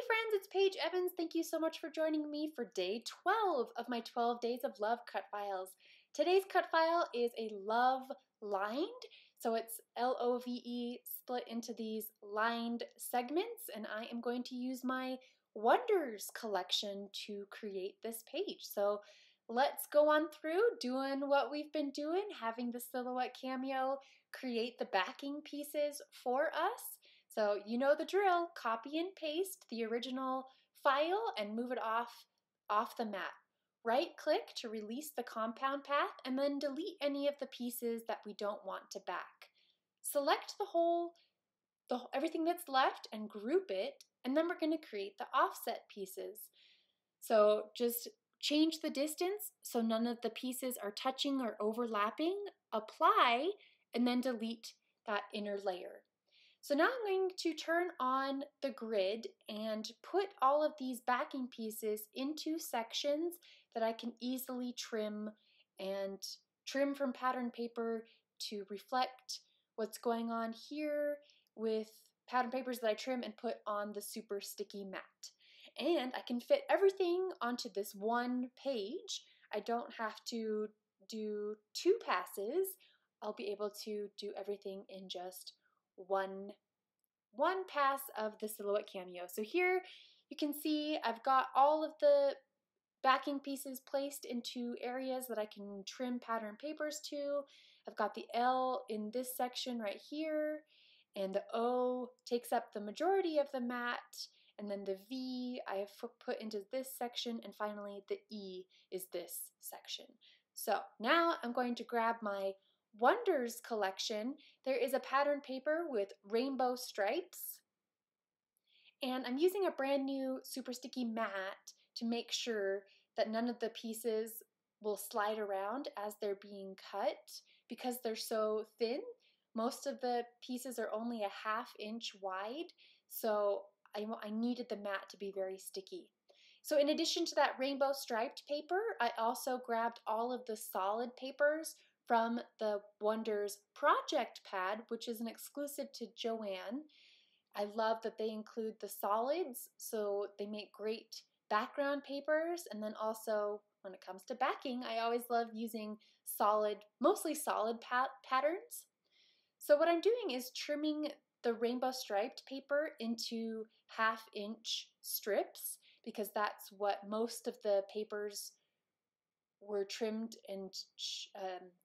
friends, it's Paige Evans. Thank you so much for joining me for day 12 of my 12 Days of Love cut files. Today's cut file is a love lined, so it's L-O-V-E split into these lined segments, and I am going to use my Wonders collection to create this page. So let's go on through doing what we've been doing, having the silhouette cameo create the backing pieces for us. So you know the drill, copy and paste the original file and move it off the mat. Right click to release the compound path and then delete any of the pieces that we don't want to back. Select everything that's left and group it, and then we're going to create the offset pieces. So just change the distance so none of the pieces are touching or overlapping, apply, and then delete that inner layer. So now I'm going to turn on the grid and put all of these backing pieces into sections that I can easily trim from pattern paper to reflect what's going on here with pattern papers that I trim and put on the super sticky mat. And I can fit everything onto this one page. I don't have to do 2 passes. I'll be able to do everything in just one pass of the silhouette cameo. So here you can see I've got all of the backing pieces placed into areas that I can trim pattern papers to. I've got the L in this section right here, and the O takes up the majority of the mat, and then the V I have put into this section, and finally the E is this section. So now I'm going to grab my Wonders collection. There is a pattern paper with rainbow stripes, and I'm using a brand new super sticky mat to make sure that none of the pieces will slide around as they're being cut because they're so thin. Most of the pieces are only a 1/2 inch wide, so I needed the mat to be very sticky. So in addition to that rainbow striped paper, I also grabbed all of the solid papers from the Wonders project pad, which is an exclusive to Joann. I love that they include the solids, so they make great background papers. And then also, when it comes to backing, I always love using mostly solid patterns. So what I'm doing is trimming the rainbow striped paper into 1/2 inch strips because that's what most of the papers were trimmed and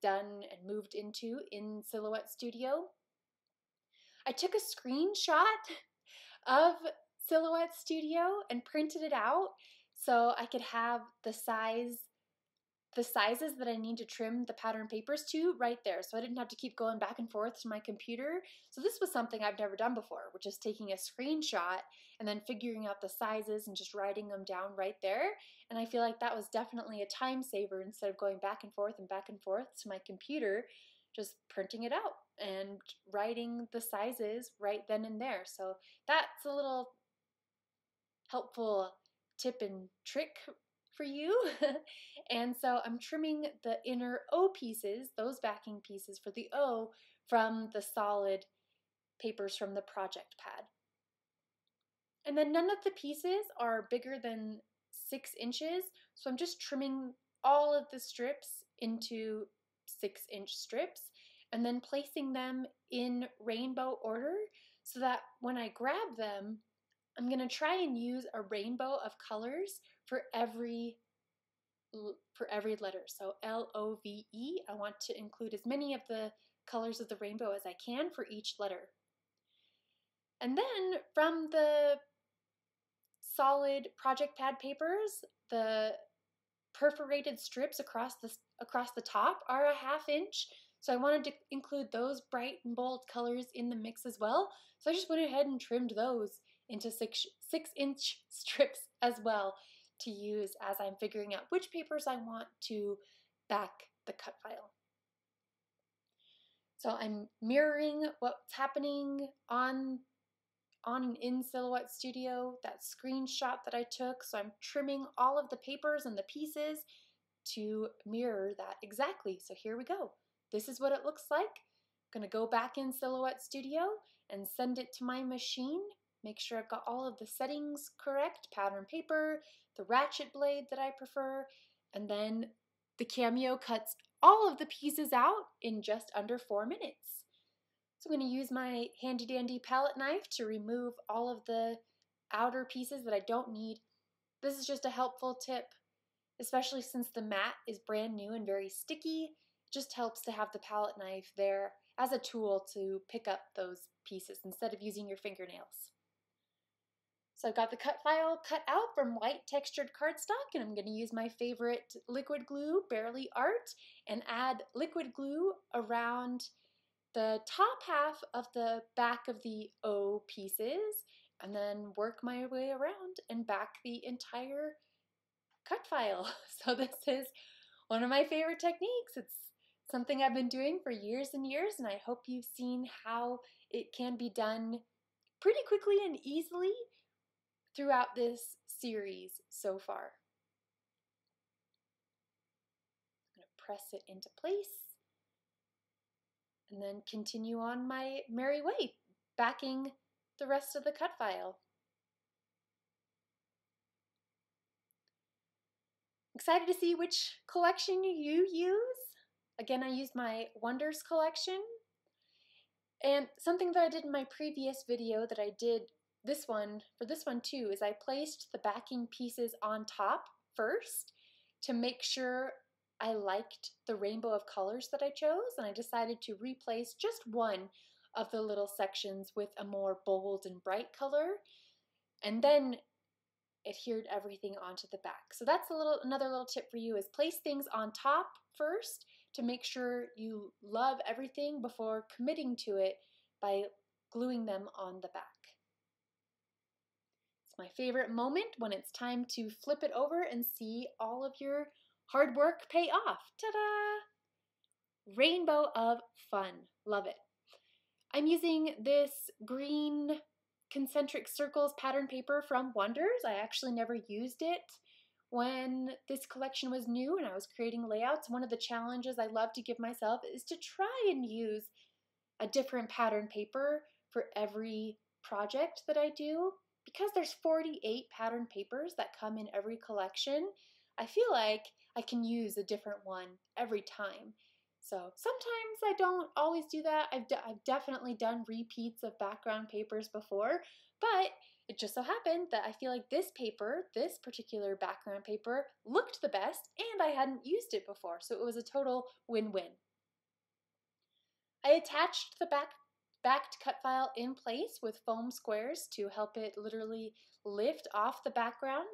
done and moved into in Silhouette Studio. I took a screenshot of Silhouette Studio and printed it out so I could have the sizes that I need to trim the pattern papers to right there, so I didn't have to keep going back and forth to my computer. So this was something I've never done before, which is taking a screenshot and then figuring out the sizes and just writing them down right there. And I feel like that was definitely a time saver instead of going back and forth to my computer, just printing it out and writing the sizes right then and there. So that's a little helpful tip and trick for you. And so I'm trimming the inner O pieces, those backing pieces for the O, from the solid papers from the project pad. And then none of the pieces are bigger than 6 inches, so I'm just trimming all of the strips into 6-inch strips and then placing them in rainbow order so that when I grab them, I'm going to try and use a rainbow of colors for every letter. So L-O-V-E, I want to include as many of the colors of the rainbow as I can for each letter. And then from the solid project pad papers, the perforated strips across the top are a 1/2 inch. So I wanted to include those bright and bold colors in the mix as well. So I just went ahead and trimmed those into 6-inch strips as well to use as I'm figuring out which papers I want to back the cut file. So I'm mirroring what's happening on and in Silhouette Studio, that screenshot that I took. So I'm trimming all of the papers and the pieces to mirror that exactly. So here we go. This is what it looks like. I'm going to go back in Silhouette Studio and send it to my machine make sure I've got all of the settings correct, pattern paper, the ratchet blade that I prefer, and then the Cameo cuts all of the pieces out in just under 4 minutes. So I'm going to use my handy dandy palette knife to remove all of the outer pieces that I don't need. This is just a helpful tip, especially since the mat is brand new and very sticky. It just helps to have the palette knife there as a tool to pick up those pieces instead of using your fingernails. So I've got the cut file cut out from white textured cardstock, and I'm going to use my favorite liquid glue, Barely Art, and add liquid glue around the top half of the back of the O pieces, and then work my way around and back the entire cut file. So this is one of my favorite techniques. It's something I've been doing for years and years, and I hope you've seen how it can be done pretty quickly and easily throughout this series so far. I'm going to press it into place and then continue on my merry way, backing the rest of the cut file. Excited to see which collection you use. Again, I used my Wonders collection. And something that I did in my previous video that I did for this one too, is I placed the backing pieces on top first to make sure I liked the rainbow of colors that I chose, and I decided to replace just one of the little sections with a more bold and bright color, and then adhered everything onto the back. So that's another little tip for you, is place things on top first to make sure you love everything before committing to it by gluing them on the back. It's my favorite moment when it's time to flip it over and see all of your hard work pay off. Ta-da! Rainbow of fun. Love it. I'm using this green concentric circles pattern paper from Wonders. I actually never used it when this collection was new and I was creating layouts. One of the challenges I love to give myself is to try and use a different pattern paper for every project that I do. Because there's 48 pattern papers that come in every collection, I feel like I can use a different one every time. So sometimes I don't always do that. I've definitely done repeats of background papers before, but it just so happened that I feel like this particular background paper, looked the best and I hadn't used it before, so it was a total win-win. I attached the backed cut file in place with foam squares to help it literally lift off the background.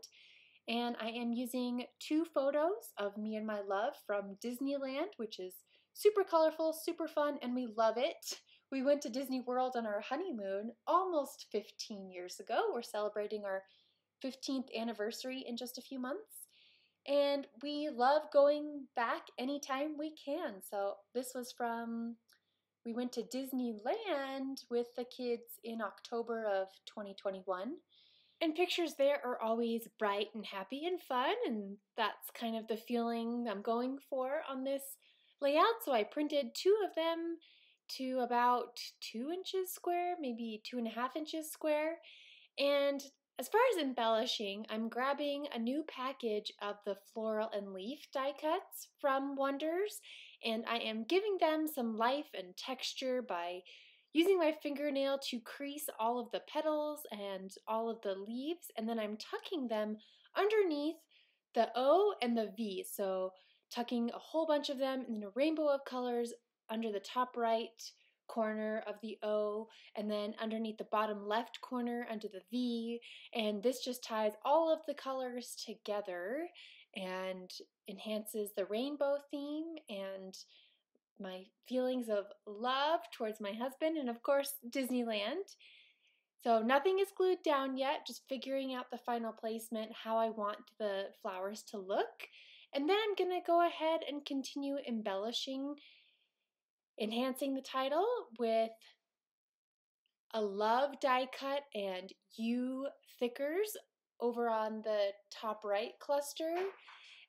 And I am using 2 photos of me and my love from Disneyland, which is super colorful, super fun, and we love it. We went to Disney World on our honeymoon almost 15 years ago. We're celebrating our 15th anniversary in just a few months. And we love going back anytime we can. So this was we went to Disneyland with the kids in October of 2021. And pictures there are always bright and happy and fun, and that's kind of the feeling I'm going for on this layout. So I printed 2 of them to about 2 inches square, maybe 2.5 inches square. And as far as embellishing, I'm grabbing a new package of the floral and leaf die cuts from Wonders, and I am giving them some life and texture by using my fingernail to crease all of the petals and all of the leaves, and then I'm tucking them underneath the O and the V. So tucking a whole bunch of them in a rainbow of colors under the top right corner of the O, and then underneath the bottom left corner under the V, and this just ties all of the colors together and enhances the rainbow theme and my feelings of love towards my husband and of course Disneyland. So nothing is glued down yet, just figuring out the final placement, how I want the flowers to look. And then I'm gonna go ahead and continue embellishing, enhancing the title with a love die cut and U thickers over on the top right cluster,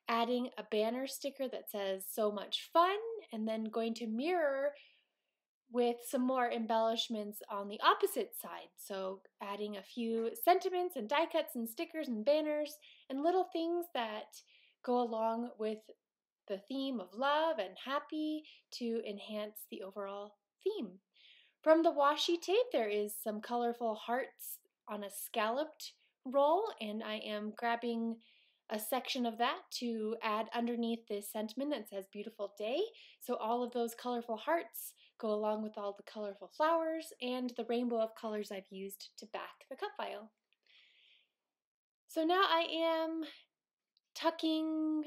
adding a banner sticker that says "So much fun," and then going to mirror with some more embellishments on the opposite side. So adding a few sentiments and die cuts and stickers and banners and little things that go along with the theme of love and happy to enhance the overall theme. From the washi tape, there is some colorful hearts on a scalloped roll, and I am grabbing a section of that to add underneath this sentiment that says beautiful day. So all of those colorful hearts go along with all the colorful flowers and the rainbow of colors I've used to back the cut file. So now I am tucking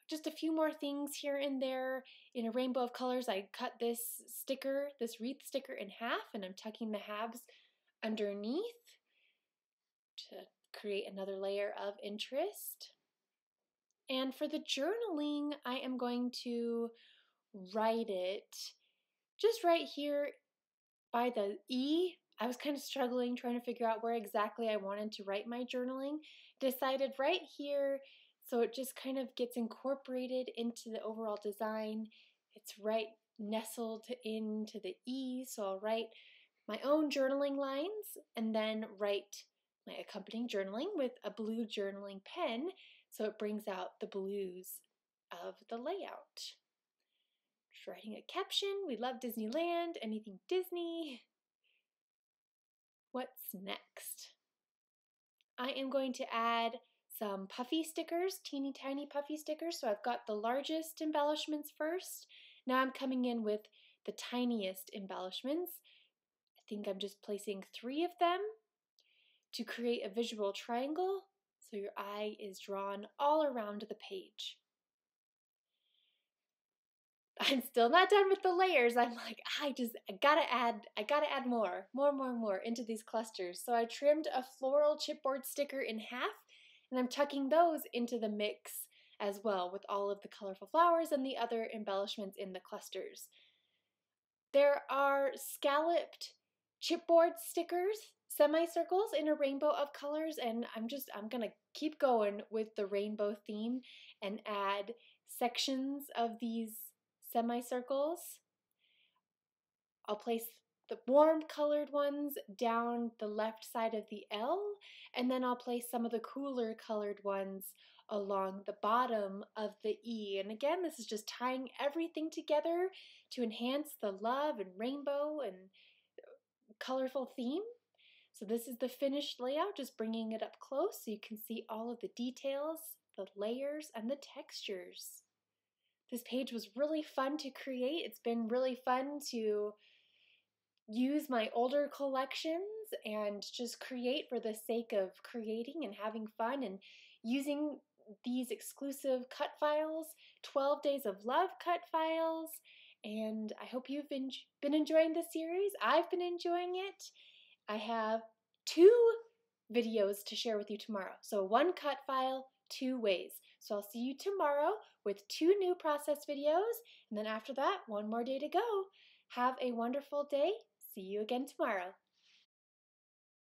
just a few more things here and there in a rainbow of colors. I cut this sticker, this wreath sticker, in half, and I'm tucking the halves underneath to create another layer of interest. And for the journaling, I am going to write it just right here by the E. I was kind of struggling trying to figure out where exactly I wanted to write my journaling. Decided right here, so it just kind of gets incorporated into the overall design. It's right nestled into the E, so I'll write my own journaling lines and then write my accompanying journaling with a blue journaling pen, so it brings out the blues of the layout. Just writing a caption, we love Disneyland, anything Disney. What's next? I am going to add some puffy stickers, teeny tiny puffy stickers. So I've got the largest embellishments first. Now I'm coming in with the tiniest embellishments. I think I'm just placing 3 of them to create a visual triangle so your eye is drawn all around the page. I'm still not done with the layers. I'm like, I gotta add more into these clusters. So I trimmed a floral chipboard sticker in half, and I'm tucking those into the mix as well with all of the colorful flowers and the other embellishments in the clusters. There are scalloped chipboard stickers, semicircles in a rainbow of colors, and I'm gonna keep going with the rainbow theme and add sections of these semicircles. I'll place the warm colored ones down the left side of the L, and then I'll place some of the cooler colored ones along the bottom of the E. And again, this is just tying everything together to enhance the love and rainbow and colorful theme. So this is the finished layout, just bringing it up close so you can see all of the details, the layers, and the textures. This page was really fun to create. It's been really fun to use my older collections and just create for the sake of creating and having fun and using these exclusive cut files, 12 Days of Love cut files. And I hope you've been enjoying this series. I've been enjoying it. I have 2 videos to share with you tomorrow. So 1 cut file, 2 ways. So I'll see you tomorrow with 2 new process videos, and then after that, 1 more day to go. Have a wonderful day. See you again tomorrow.